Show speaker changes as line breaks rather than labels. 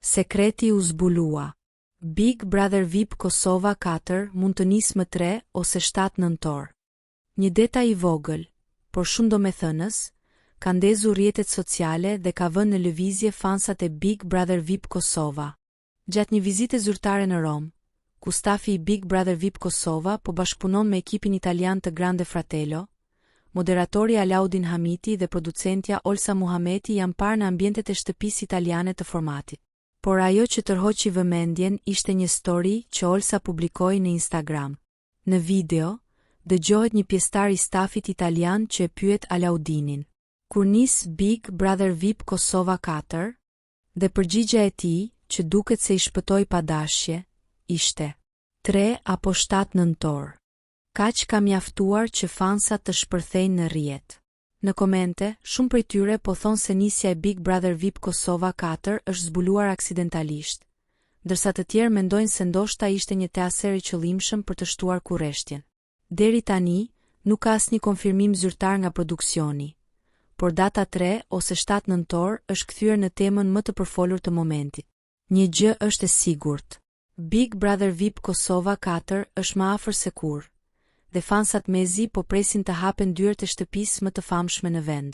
Sekreti u zbulua. Big Brother VIP Kosova 4 mund të nisë më 3 ose 7 nëntor. Një detaj i vogël, por shumë domethënës, ka ndezur rrjetet sociale dhe ka vënë në lëvizje fansat e Big Brother VIP Kosova. Gjatë një vizite zyrtare në Rom, ku stafi i Big Brother VIP Kosova po bashkëpunon me ekipin italian të Grande Fratello, moderatori Alaudin Hamiti dhe producentja Olsa Muhameti janë parë në ambientet e shtëpisë italiane të formatit. Por ajo që tërhoqi vëmendjen ishte një story që Olsa publikoi në Instagram. Në video, dëgjohet një pjesëtar i stafit italian që e pyet Alaudinin: "Kur nis Big Brother VIP Kosova 4?" Dhe përgjigjja e tij, që duket se i shpëtoi pa dashje, ishte 3 apo 7 nëntor. Kaq ka mjaftuar që fansat të shpërthejnë në rrjet. Në komente, shumë prej tyre po thonë se nisja e Big Brother VIP Kosova 4 është zbuluar aksidentalisht, ndërsa të tjerë mendojnë se ndoshta ishte një teatër i qëllimshëm për të shtuar kurreshtjen. Deri tani, nuk ka asnjë konfirmim zyrtar nga produksioni, por data 3 ose 7 nëntor është kthyer në temën më të përfolur të momentit. Një gjë është e sigurt: Big Brother VIP Kosova 4 është më afër se kurrë, dhe fansat mezi po presin të hapen dyert e shtëpisë më të famshme në vend.